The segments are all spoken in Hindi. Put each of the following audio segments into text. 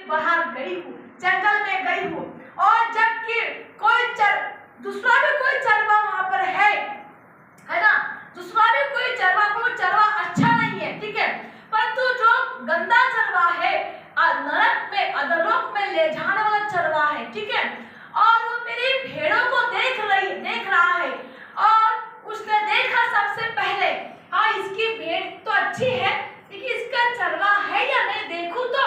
बाहर गई हूँ, जंगल में गई हूँ, और जबकि दूसरा भी कोई चरवा वहां पर है ना, दूसरा भी कोई चरवा, कोई चरवा अच्छा नहीं है, ठीक है, परंतु जो गंदा चरवा है नरक में, अधोलोक में ले जाने वाला चरवा है, ठीक है, और वो मेरी भेड़ों को देख रहा है, और उसने देखा सबसे पहले, हाँ इसकी भेड़ तो अच्छी है, लेकिन इसका चरवा है या नहीं देखूं तो।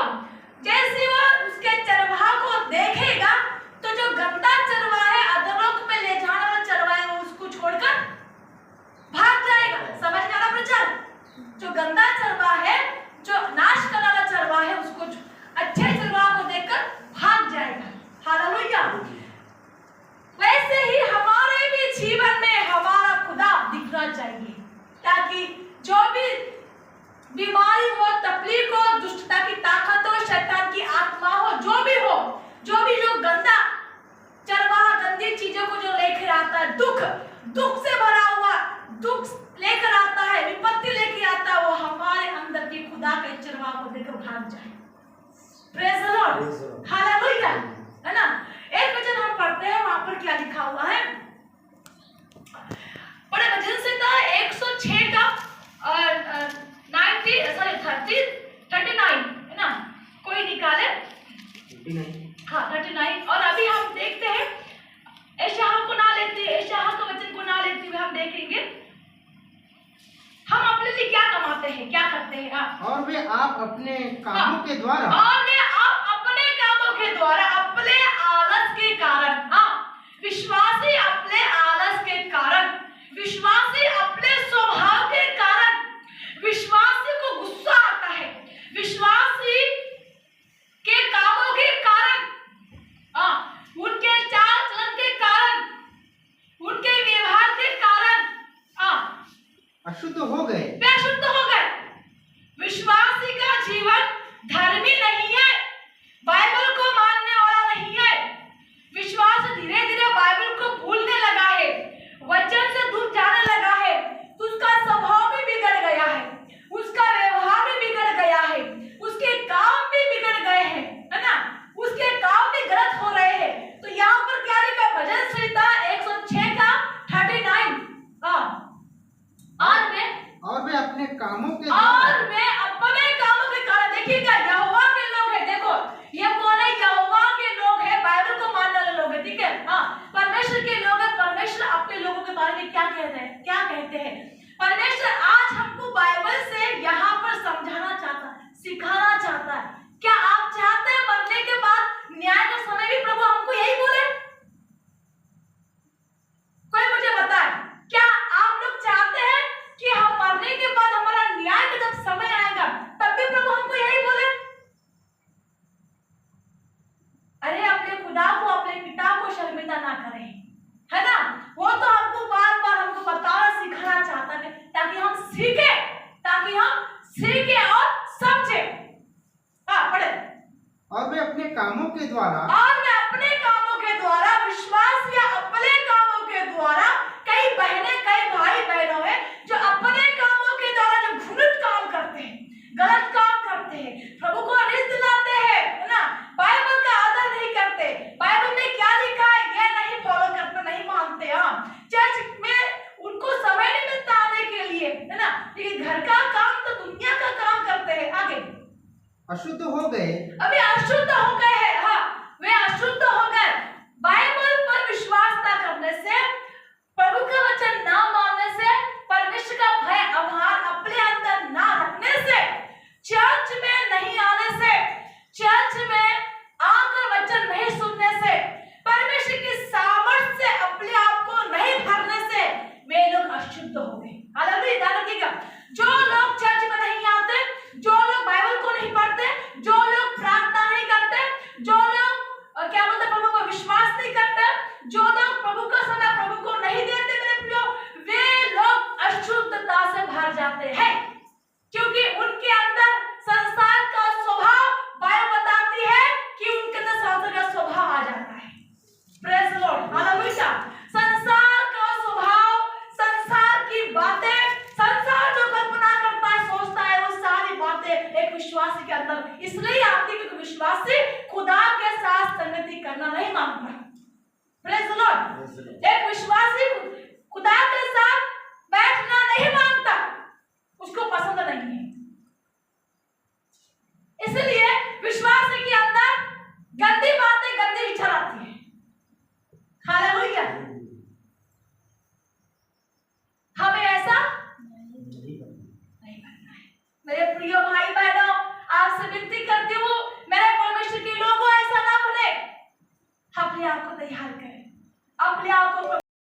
जैसे वो उसके चरवाहा को देखेगा तो जो गंदा चरवा है, अधोलोक में ले जाने वाला चरवा है, वो उसको छोड़कर भाग जाएगा। समझ में आ रहा प्रचार? जो गंदा चरवा है, जो नाश करने वाला चरवा है, उसको अच्छे चरवा को देखकर भाग जाएगा। हालेलुया। वैसे ही हमारे भी जीवन में हमारा खुदा दिखना चाहिए, ताकि जो भी बीमारी हो, तकलीफ हो, दुष्टता की ताकत हो, शैतान की आत्मा हो, जो भी जो गंदा चरवा गंदी चीजों को जो लेकर आता है, दुख से भरा हुआ दुख लेकर आता है, विपत्ति लेकर आता है, वो हमारे अंदर की खुदा के चरवा को देखकर भाग जाए। प्रेज द लॉर्ड, हालेलुया, है ना। एक वचन हम पढ़ते हैं, वहां पर क्या लिखा हुआ है, बड़े वचन से था 106 का 39 है ना, कोई निकाले 39। और अभी हम देखते हैं यशायाह को ना लेते, यशायाह का वचन को ना लेते हुए हम देखेंगे हम अपने लिए क्या कमाते हैं, क्या करते हैं। और वे आप अपने कामों के द्वारा, अपने आलस के कारण, विश्वासी अपने आलस के कारण, विश्वासी अपने स्वभाव के कारण, विश्वासी को गुस्सा आता है, विश्वासी के कामों के कारण, उनके चाल चलन के कारण, उनके व्यवहार के कारण अशुद्ध हो गए, बेशुद्ध हो गए। विश्वासी का जीवन धर्मी नहीं है, बाइबल को मानने वाला नहीं है। विश्वास धीरे धीरे बाइबल को भूलने लगा है, वचन से दूर जाने लगा है, तो उसका स्वभाव भी बिगड़ गया है, उसका व्यवहार भी बिगड़ गया है, उसके काम भी बिगड़ गए हैं, है ना, उसके काम भी गलत हो रहे हैं। तो यहाँ पर क्या लिखा, भजन संहिता 106 का 39, और वे अपने कामों के कारण, देखिएगा यहोवा के लोग हैं, देखो ये कौन है, यहोवा के लोग हैं, बाइबल को मानने वाले लोग हैं, ठीक है, परमेश्वर के लोग हैं। परमेश्वर अपने लोगों के बारे में क्या कहते हैं। परमेश्वर आज हमको बाइबल से यहाँ पर समझाना चाहता है, सिखाना चाहता है। क्या आप चाहते हैं मरने के बाद न्याय का समय भी प्रभु हमको यही बोले? कोई मुझे बताए, क्या आप लोग चाहते हैं कि हम मरने के बाद हमारा न्याय का जब समय आएगा तब भी प्रभु हमको यही बोले? अरे अपने खुदा को, अपने पिता को शर्मिंदा ना करें, है ना। वो तो हमको बार बार हमको बताना सिखाना चाहता है, ताकि हम सीखे और समझे। पढ़े। और वे अपने कामों के द्वारा, विश्वास या अपने कामों के द्वारा, कई बहनें, कई भाई बहनों हैं जो अपने कामों के द्वारा जो घृणित काम करते हैं, गलत काम करते हैं, प्रभु को रिश्त दिलाते हैं, है ना, बाइबल का आदर नहीं करते, बाइबल में क्या लिखा है ये नहीं फॉलो करते, नहीं मानते। चर्च में उनको समय नहीं मिलता आने के लिए, है ना, लेकिन घर का काम तो दुनिया का काम करते हैं। आगे, अशुद्ध हो गए, अभी अशुद्ध हो गए हैं, वे अशुद्ध हो गए। बाइबल पर विश्वास न करने से, प्रभु का वचन ना मानने से एक विश्वासी खुदा के साथ